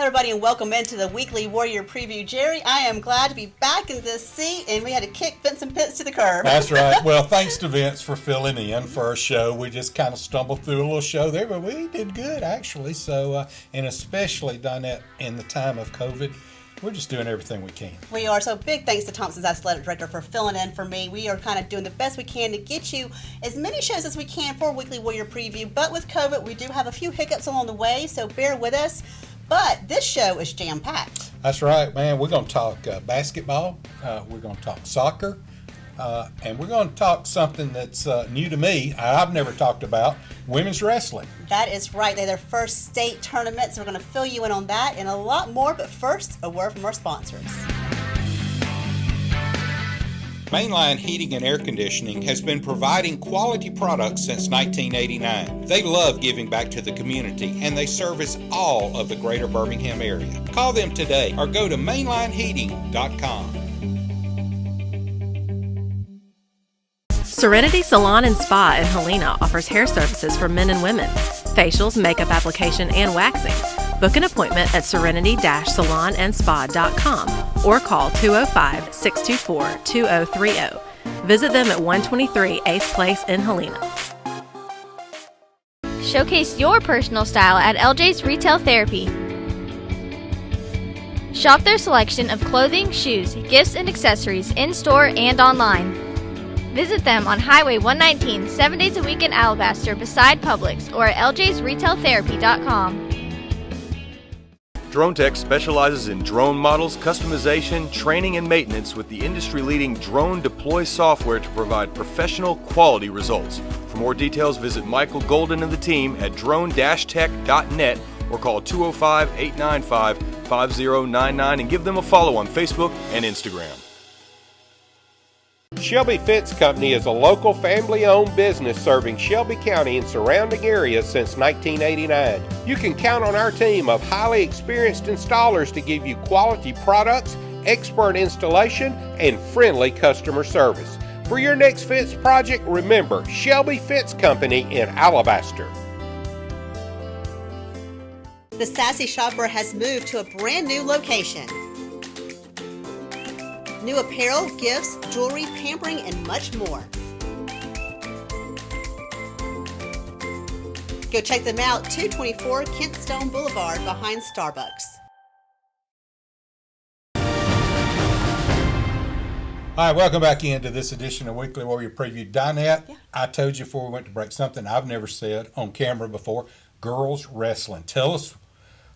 everybody, and welcome into the weekly Warrior Preview. Jerry, I am glad to be back in this seat, and we had to kick Vincent Pitts to the curb. That's right. Well, thanks to Vince for filling in for our show. We just kind of stumbled through a little show there, but we did good, actually. So, and especially done that in the time of COVID. We're just doing everything we can. We are. So big thanks to Thompson's Athletic Director for filling in for me. We are kind of doing the best we can to get you as many shows as we can for Weekly Warrior Preview. But with COVID, we do have a few hiccups along the way, so bear with us. But this show is jam-packed. That's right, man. We're going to talk basketball. We're going to talk soccer. And we're going to talk something that's new to me. I've never talked about women's wrestling. That is right. They had their first state tournament, so we're going to fill you in on that and a lot more. But first, a word from our sponsors. Mainline Heating and Air Conditioning has been providing quality products since 1989. They love giving back to the community, and they service all of the greater Birmingham area. Call them today or go to mainlineheating.com. Serenity Salon and Spa in Helena offers hair services for men and women, facials, makeup application, and waxing. Book an appointment at serenity-salonandspa.com or call 205-624-2030. Visit them at 123 Ace Place in Helena. Showcase your personal style at LJ's Retail Therapy. Shop their selection of clothing, shoes, gifts, and accessories in-store and online. Visit them on Highway 119, 7 days a week in Alabaster beside Publix or at ljsretailtherapy.com. Drone Tech specializes in drone models, customization, training, and maintenance with the industry-leading Drone Deploy software to provide professional, quality results. For more details, visit Michael Golden and the team at drone-tech.net or call 205-895-5099 and give them a follow on Facebook and Instagram. Shelby Fence Company is a local family-owned business serving Shelby County and surrounding areas since 1989. You can count on our team of highly experienced installers to give you quality products, expert installation, and friendly customer service. For your next fence project, remember Shelby Fence Company in Alabaster. The Sassy Shopper has moved to a brand new location. New apparel, gifts, jewelry, pampering, and much more. Go check them out, 224 Kentstone Boulevard behind Starbucks. All right, welcome back into this edition of Weekly Warrior Preview. Dinette, I told you before we went to break something I've never said on camera before. Girls wrestling. Tell us.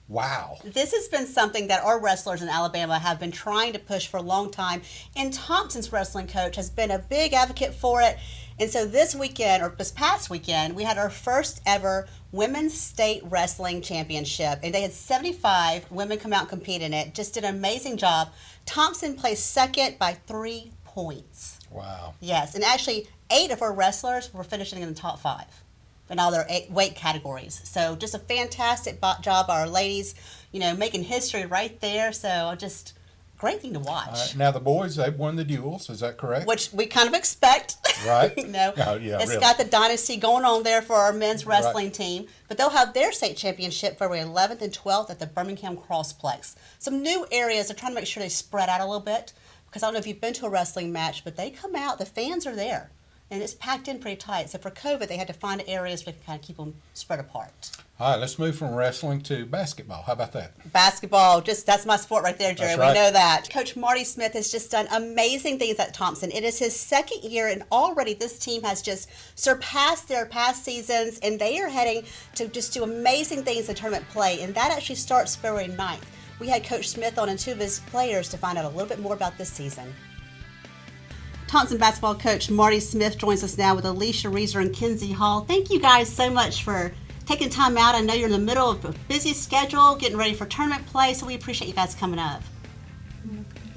Wow. This has been something that our wrestlers in Alabama have been trying to push for a long time, and Thompson's wrestling coach has been a big advocate for it. And so this weekend, or this past weekend, we had our first ever Women's State Wrestling Championship, and they had 75 women come out and compete in it. Just did an amazing job. Thompson placed second by 3 points. Wow. Yes, and actually 8 of our wrestlers were finishing in the top 5. In all their 8 weight categories. So just a fantastic job by our ladies, making history right there. So just great thing to watch. Now the boys, they've won the duels, is that correct? Which we kind of expect. Right. Oh, yeah, it's really got the dynasty going on there for our men's wrestling team. But they'll have their state championship February 11th and 12th at the Birmingham Crossplex. Some new areas, they're trying to make sure they spread out a little bit. Because I don't know if you've been to a wrestling match, but they come out, the fans are there. And it's packed in pretty tight. So for COVID, they had to find areas where they can kind of keep them spread apart. All right, let's move from wrestling to basketball. How about that? Basketball, that's my sport right there, Jerry. That's right. We know that. Coach Marty Smith has just done amazing things at Thompson. It is his second year, and already this team has just surpassed their past seasons, and they are heading to just do amazing things in tournament play. And that actually starts February 9th. We had Coach Smith on and 2 of his players to find out a little bit more about this season. Thompson basketball coach Marty Smith joins us now with Alicia Reeser and Kenzie Hall. Thank you guys so much for taking time out. I know you're in the middle of a busy schedule, getting ready for tournament play, so we appreciate you guys coming up.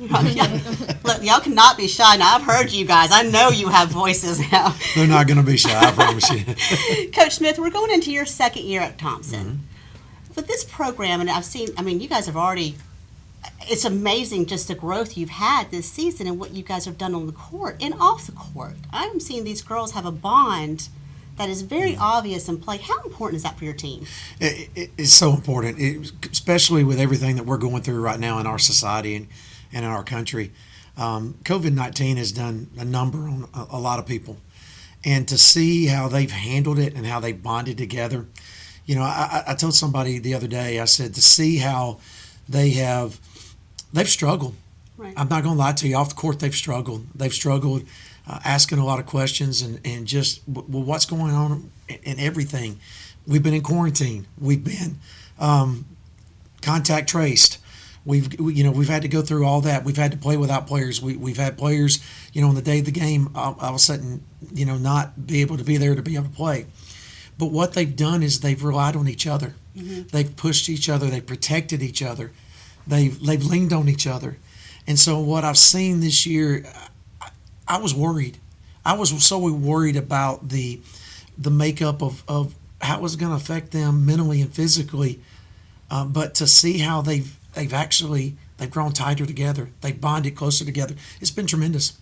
Look, y'all cannot be shy. Now, I've heard you guys. I know you have voices now. They're not going to be shy, I promise you. Coach Smith, we're going into your second year at Thompson. Mm-hmm. With this program, and you guys have already, it's amazing just the growth you've had this season and what you guys have done on the court and off the court. I'm seeing these girls have a bond that is very obvious in play. How important is that for your team? It's so important, especially with everything that we're going through right now in our society and in our country. COVID-19 has done a number on a lot of people. And to see how they've handled it and how they bonded together. You know, I told somebody the other day, I said, to see how they've struggled. Right. I'm not going to lie to you. Off the court, they've struggled. They've struggled asking a lot of questions and just, well, what's going on and everything. We've been in quarantine. We've been contact traced. We've had to go through all that. We've had to play without players. We've had players, on the day of the game, all of a sudden, not be able to be there to be able to play. But what they've done is they've relied on each other. Mm-hmm. They've pushed each other. They've protected each other. They've leaned on each other. And so what I've seen this year, I was worried. I was so worried about the makeup of how it was going to affect them mentally and physically. But to see how they've grown tighter together, they've bonded closer together, it's been tremendous.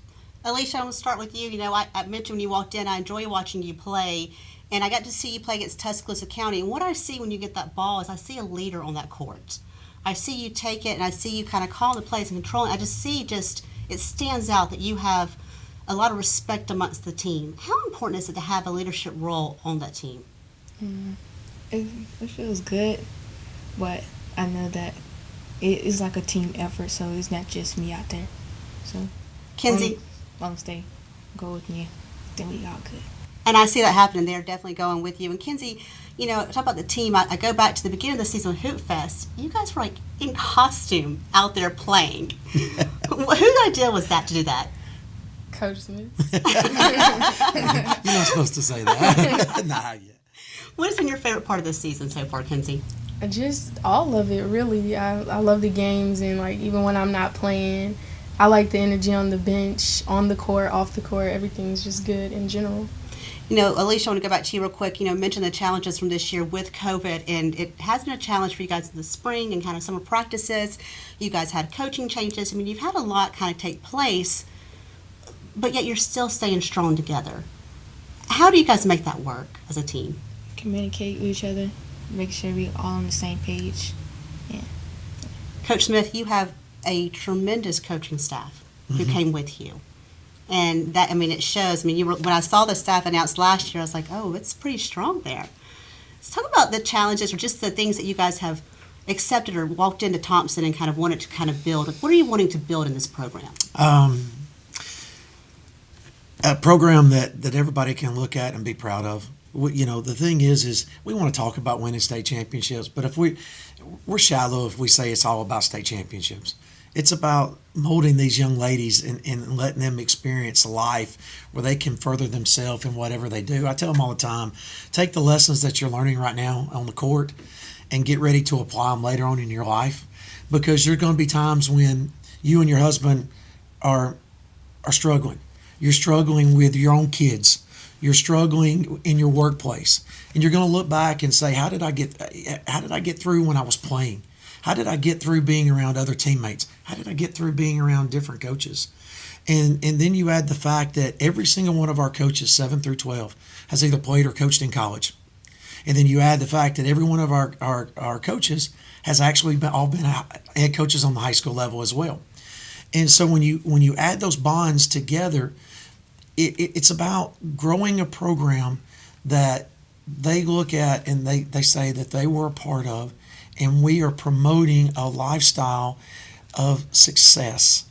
Alicia, I want to start with you. I mentioned when you walked in, I enjoy watching you play, and I got to see you play against Tuscaloosa County. And what I see when you get that ball is I see a leader on that court. I see you take it, and I see you kind of call the plays and control it. I just see it stands out that you have a lot of respect amongst the team. How important is it to have a leadership role on that team? It feels good, but I know that it is like a team effort, so it's not just me out there. So, Kenzie? Long as they go with me, then we all good. And I see that happening. They're definitely going with you. And Kenzie, talk about the team. I go back to the beginning of the season with Hoop Fest. You guys were in costume out there playing. Whose idea was that to do that? Coach Smith. You're not supposed to say that. Not yet. What has been your favorite part of this season so far, Kenzie? Just all of it, really. I love the games, and even when I'm not playing, I like the energy on the bench, on the court, off the court. Everything's just good in general. Alicia, I want to go back to you real quick. Mention the challenges from this year with COVID, and it has been a challenge for you guys in the spring and kind of summer practices. You guys had coaching changes. You've had a lot kind of take place, but yet you're still staying strong together. How do you guys make that work as a team? Communicate with each other, make sure we're all on the same page. Yeah. Coach Smith, you have a tremendous coaching staff who came with you. And that, it shows. When I saw the staff announced last year, I was like, oh, it's pretty strong there. Let's talk about the challenges or just the things that you guys have accepted or walked into Thompson and kind of wanted to kind of build. What are you wanting to build in this program? A program that everybody can look at and be proud of. The thing is we want to talk about winning state championships, but if we're shallow if we say it's all about state championships. It's about molding these young ladies and letting them experience life where they can further themselves in whatever they do. I tell them all the time, take the lessons that you're learning right now on the court and get ready to apply them later on in your life, because there's going to be times when you and your husband are struggling. You're struggling with your own kids. You're struggling in your workplace, and you're going to look back and say, how did I get through when I was playing? How did I get through being around other teammates? How did I get through being around different coaches? And then you add the fact that every single one of our coaches, 7 through 12, has either played or coached in college. And then you add the fact that every one of our coaches has actually been head coaches on the high school level as well. And so when you add those bonds together, it's about growing a program that they look at and they say that they were a part of, and we are promoting a lifestyle of success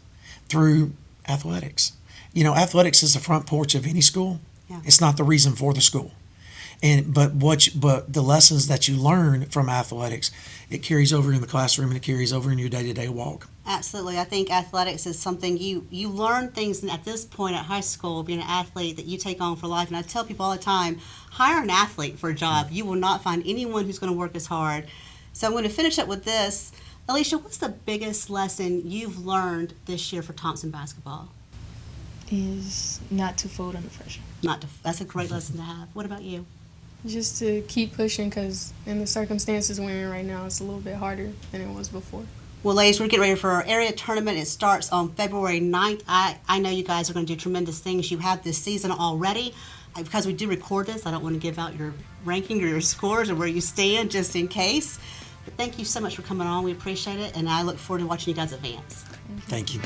through athletics. Athletics is the front porch of any school. Yeah. It's not the reason for the school. But the lessons that you learn from athletics, it carries over in the classroom and it carries over in your day-to-day walk. Absolutely. I think athletics is something you learn things at this point at high school, being an athlete, that you take on for life. And I tell people all the time, hire an athlete for a job. You will not find anyone who's going to work as hard. So I'm going to finish up with this. Alicia, what's the biggest lesson you've learned this year for Thompson basketball? Is not to fold under pressure. That's a great lesson to have. What about you? Just to keep pushing, because in the circumstances we're in right now, it's a little bit harder than it was before. Well, ladies, we're getting ready for our area tournament. It starts on February 9th. I know you guys are going to do tremendous things. You have this season already. because we do record this, I don't want to give out your ranking or your scores or where you stand just in case. But thank you so much for coming on. We appreciate it, and I look forward to watching you guys advance. Thank you.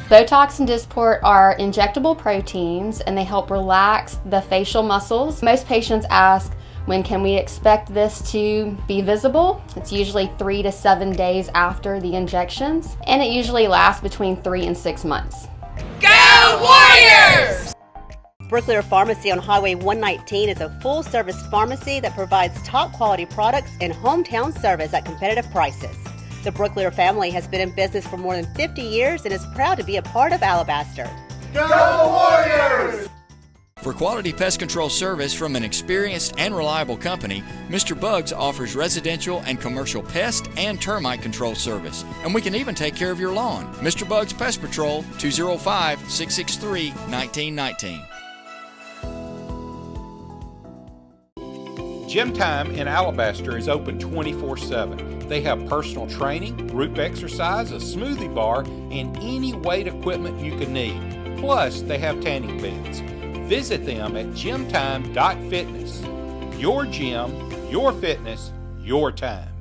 Botox and Dysport are injectable proteins, and they help relax the facial muscles. Most patients ask, when can we expect this to be visible? It's usually 3 to 7 days after the injections, and it usually lasts between 3 and 6 months. Go Warriors! Brooklier Pharmacy on Highway 119 is a full-service pharmacy that provides top-quality products and hometown service at competitive prices. The Brooklier family has been in business for more than 50 years and is proud to be a part of Alabaster. Go Warriors! For quality pest control service from an experienced and reliable company, Mr. Bugs offers residential and commercial pest and termite control service. And we can even take care of your lawn. Mr. Bugs Pest Patrol, 205-663-1919. Gym Time in Alabaster is open 24/7. They have personal training, group exercise, a smoothie bar, and any weight equipment you can need. Plus, they have tanning beds. Visit them at gymtime.fitness. Your gym, your fitness, your time.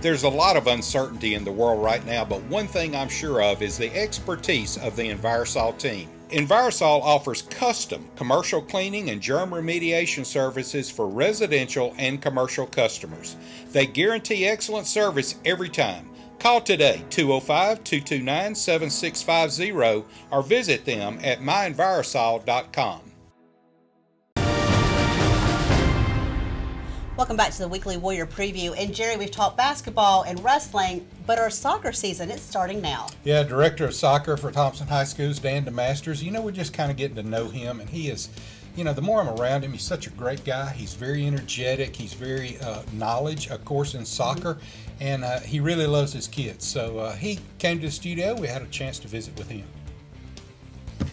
There's a lot of uncertainty in the world right now, but one thing I'm sure of is the expertise of the Envirosol team. Envirosol offers custom commercial cleaning and germ remediation services for residential and commercial customers. They guarantee excellent service every time. Call today, 205-229-7650, or visit them at mynvirosol.com. Welcome back to the Weekly Warrior Preview. And Jerry, we've talked basketball and wrestling, but our soccer season is starting now. Yeah, Director of Soccer for Thompson High School's Dan DeMasters. We're just kind of getting to know him, and he is, the more I'm around him, he's such a great guy. He's very energetic. He's very knowledge, of course, in soccer, and he really loves his kids. So he came to the studio. We had a chance to visit with him.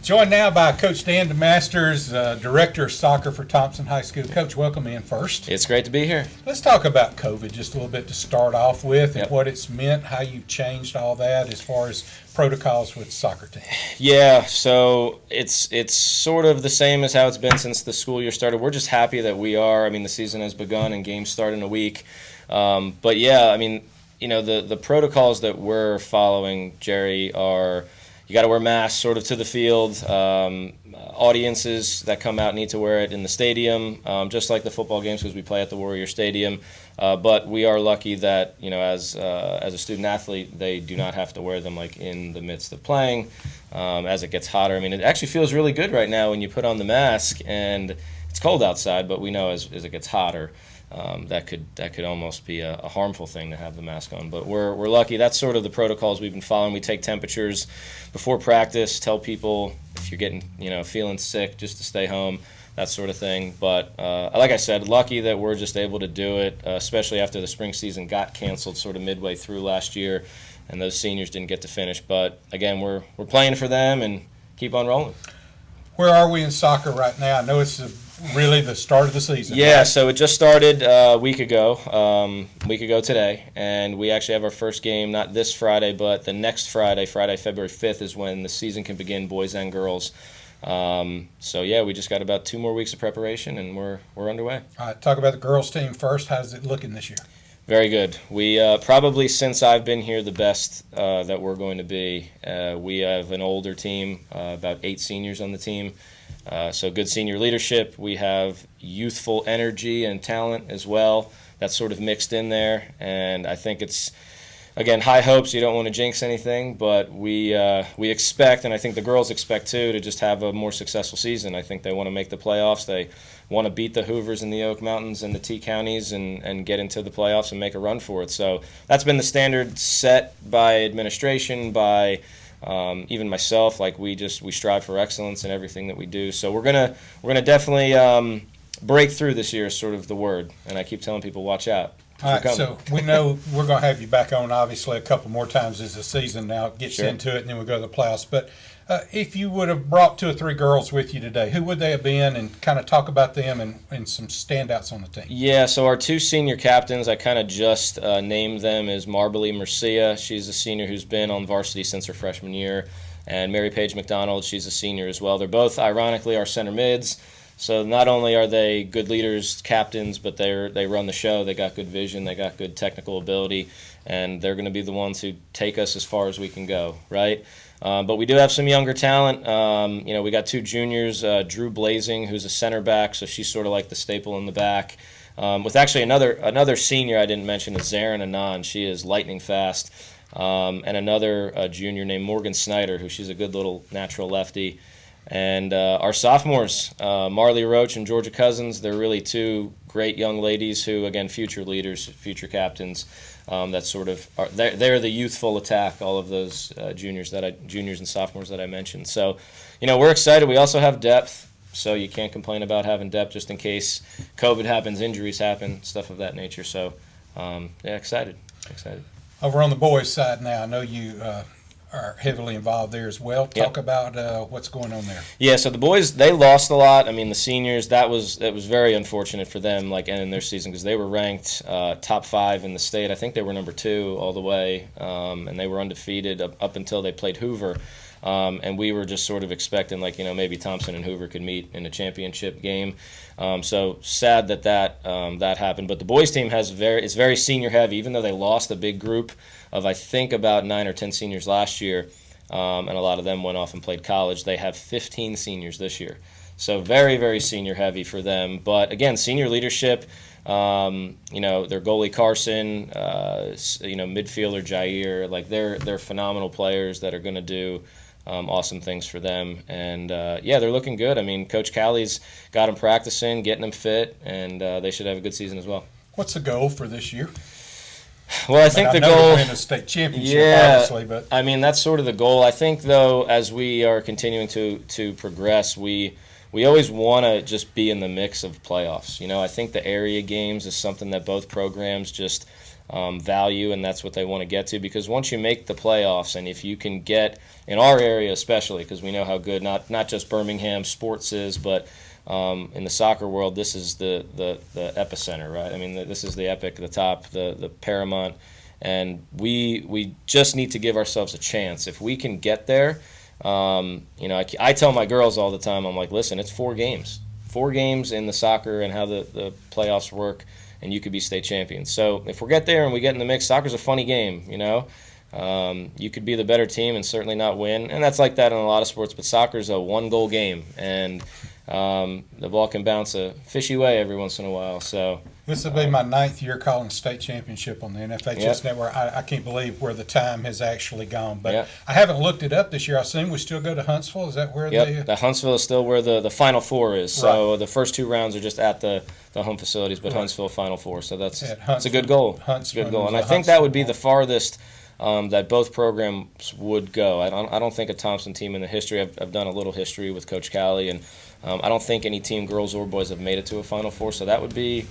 Joined now by Coach Dan DeMasters, Director of Soccer for Thompson High School. Coach, welcome in first. It's great to be here. Let's talk about COVID just a little bit to start off with, and what it's meant, how you've changed all that as far as protocols with soccer team. Yeah, so it's sort of the same as how it's been since the school year started. We're just happy that we are. The season has begun and games start in a week. But yeah, the protocols that we're following, Jerry, are you got to wear masks sort of to the field. Audiences that come out need to wear it in the stadium, just like the football games because we play at the Warrior Stadium. But we are lucky that, as a student athlete, they do not have to wear them like in the midst of playing as it gets hotter. It actually feels really good right now when you put on the mask and it's cold outside, but we know as it gets hotter, that could almost be a harmful thing to have the mask on. But we're lucky. That's sort of the protocols we've been following. We take temperatures before practice, tell people if you're getting feeling sick just to stay home, that sort of thing. But like I said, lucky that we're just able to do it, especially after the spring season got canceled sort of midway through last year, and those seniors didn't get to finish. But again, we're playing for them and keep on rolling. Where are we in soccer right now? I know it's really the start of the season. Yeah, right? So it just started a week ago today, and we actually have our first game not this Friday, but the next Friday, February 5th, is when the season can begin, boys and girls. So yeah, we just got about 2 more weeks of preparation, and we're underway. All right, talk about the girls team first. How's it looking this year? Very good. We probably, since I've been here, the best that we're going to be. We have an older team, about 8 seniors on the team. So good senior leadership. We have youthful energy and talent as well. That's sort of mixed in there. And I think it's, again, high hopes. You don't want to jinx anything, but we expect, and I think the girls expect too, to just have a more successful season. I think they want to make the playoffs. They want to beat the Hoovers and the Oak Mountains and the T counties and get into the playoffs and make a run for it. So that's been the standard set by administration, by even myself. Like we strive for excellence in everything that we do. So we're gonna definitely break through this year is sort of the word. And I keep telling people, watch out. All right, so we know we're going to have you back on, obviously, a couple more times as the season now gets into it, and then we go to the playoffs. But if you would have brought 2 or 3 girls with you today, who would they have been, and kind of talk about them and some standouts on the team? Yeah, so our 2 senior captains, I kind of just named them as Marblee Mercia. She's a senior who's been on varsity since her freshman year. and Mary Paige McDonald, she's a senior as well. They're both, ironically, our center mids. So not only are they good leaders, captains, but they run the show. They got good vision. They got good technical ability, and they're going to be the ones who take us as far as we can go, right? But we do have some younger talent. We got 2 juniors, Drew Blazing, who's a center back, so she's sort of like the staple in the back. With actually another senior I didn't mention is Zarin Anand. She is lightning fast. And another junior named Morgan Snyder, who she's a good little natural lefty. And our sophomores, Marley Roach and Georgia Cousins, they're really 2 great young ladies who, again, future leaders, future captains. That sort of they're the youthful attack. All of those juniors and sophomores that I mentioned. So, we're excited. We also have depth, so you can't complain about having depth just in case COVID happens, injuries happen, stuff of that nature. So, excited. Over on the boys' side now, I know you are heavily involved there as well. Talk about what's going on there. Yeah, so the boys, they lost a lot. I mean, the seniors, it was very unfortunate for them, like ending their season, because they were ranked top 5 in the state. I think they were number 2 all the way, and they were undefeated up until they played Hoover. And we were just sort of expecting, maybe Thompson and Hoover could meet in a championship game. So sad that happened. But the boys team is very senior heavy, even though they lost a big group of, I think, about 9 or 10 seniors last year, and a lot of them went off and played college. They have 15 seniors this year. So very, very senior heavy for them. But again, senior leadership, their goalie Carson, midfielder Jair, they're phenomenal players that are going to do awesome things for them. And they're looking good. I mean, Coach Callie's got them practicing, getting them fit, and they should have a good season as well. What's the goal for this year? Well, I think the goal, to win a state championship, obviously, but I mean, that's sort of the goal. I think, though, as we are continuing to progress, we always want to just be in the mix of playoffs. I think the area games is something that both programs just value, and that's what they want to get to, because once you make the playoffs, and if you can get, in our area especially, because we know how good not just Birmingham sports is, but in the soccer world, this is the epicenter, right? I mean, this is the epic, the top, the paramount, and we just need to give ourselves a chance. If we can get there, I tell my girls all the time, I'm like, listen, it's 4 games in the soccer and how the playoffs work, and you could be state champions. So if we get there and we get in the mix, soccer's a funny game, You could be the better team and certainly not win, and that's like that in a lot of sports, but soccer's a 1-goal game, and the ball can bounce a fishy way every once in a while. So this will be my 9th year calling state championship on the NFHS network. I can't believe where the time has actually gone, but I haven't looked it up this year. I assume we still go to Huntsville. Is that where the Huntsville is still where the Final Four is. So the first 2 rounds are just at the home facilities, but Huntsville Final Four. So it's a good goal. It's a good goal, and I think that would be the farthest that both programs would go. I don't think a Thompson team in the history. I've done a little history with Coach Callie, and I don't think any team, girls or boys, have made it to a Final Four. So that would be,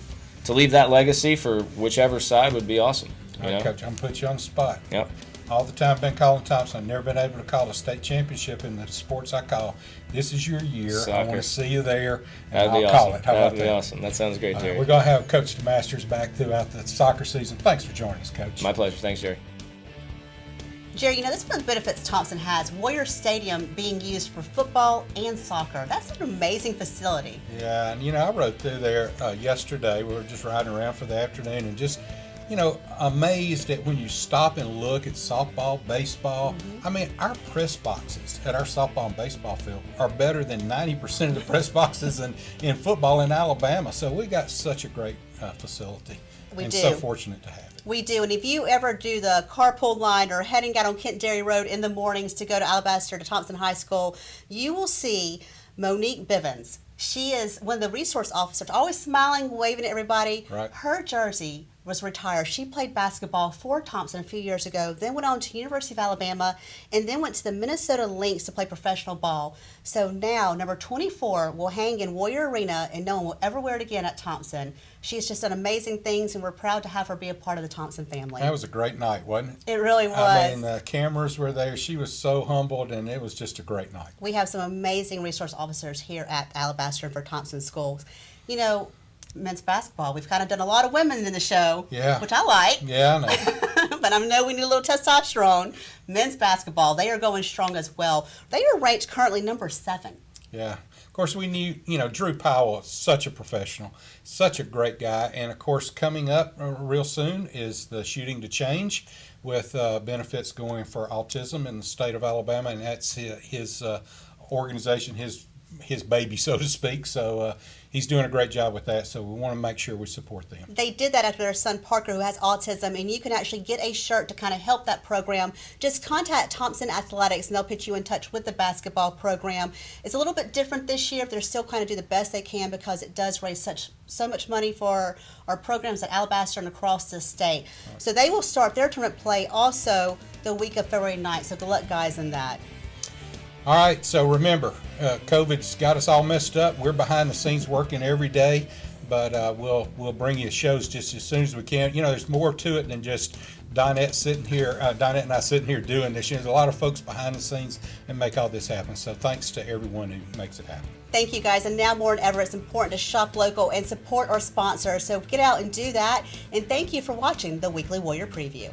to leave that legacy for whichever side would be awesome. All right, Coach, I'm going to put you on the spot. Yep. All the time I've been calling Thompson. I've never been able to call a state championship in the sports I call. This is your year. Soccer. I want to see you there, and I'll call it. How about that? That'd be awesome. That sounds great, Jerry. We're going to have Coach DeMasters back throughout the soccer season. Thanks for joining us, Coach. My pleasure. Thanks, Jerry. Jerry, this is one of the benefits Thompson has. Warrior Stadium being used for football and soccer. That's an amazing facility. Yeah, and I rode through there yesterday. We were just riding around for the afternoon and just, amazed at when you stop and look at softball, baseball. I mean, our press boxes at our softball and baseball field are better than 90% of the press boxes in football in Alabama. So we got such a great facility. We do. So fortunate to have it. We do, and if you ever do the carpool line or heading out on Kent Dairy Road in the mornings to go to Alabaster to Thompson High School, you will see Monique Bivens. She is one of the resource officers, always smiling, waving at everybody. Right. Her jersey was retired. She played basketball for Thompson a few years ago, then went on to University of Alabama, and then went to the Minnesota Lynx to play professional ball. So now, number 24 will hang in Warrior Arena, and no one will ever wear it again at Thompson. She's just done amazing things, and we're proud to have her be a part of the Thompson family. That was a great night, wasn't it? It really was. I mean, the cameras were there. She was so humbled, and it was just a great night. We have some amazing resource officers here at Alabaster and for Thompson Schools. Men's basketball, we've kind of done a lot of women in the show, which I like. Yeah, I know. but I know we need a little testosterone. Men's basketball, they are going strong as well. They are ranked currently number 7. Yeah. Of course, we knew, Drew Powell is such a professional, such a great guy. And, of course, coming up real soon is the Shooting to Change with benefits going for autism in the state of Alabama. And that's his organization, his baby, so to speak. So he's doing a great job with that. So we want to make sure we support them. They did that after their son Parker, who has autism, and you can actually get a shirt to kind of help that program. Just contact Thompson Athletics, and they'll put you in touch with the basketball program. It's a little bit different this year. They're still kind of do the best they can because it does raise so much money for our programs at Alabaster and across the state. Right. So they will start their tournament play also the week of February 9th. So good luck, guys, in that. All right, so remember, COVID's got us all messed up. We're behind the scenes working every day, but we'll bring you shows just as soon as we can. There's more to it than just Donette and I sitting here doing this. There's a lot of folks behind the scenes that make all this happen. So thanks to everyone who makes it happen. Thank you, guys. And now more than ever, it's important to shop local and support our sponsors. So get out and do that. And thank you for watching the Weekly Warrior Preview.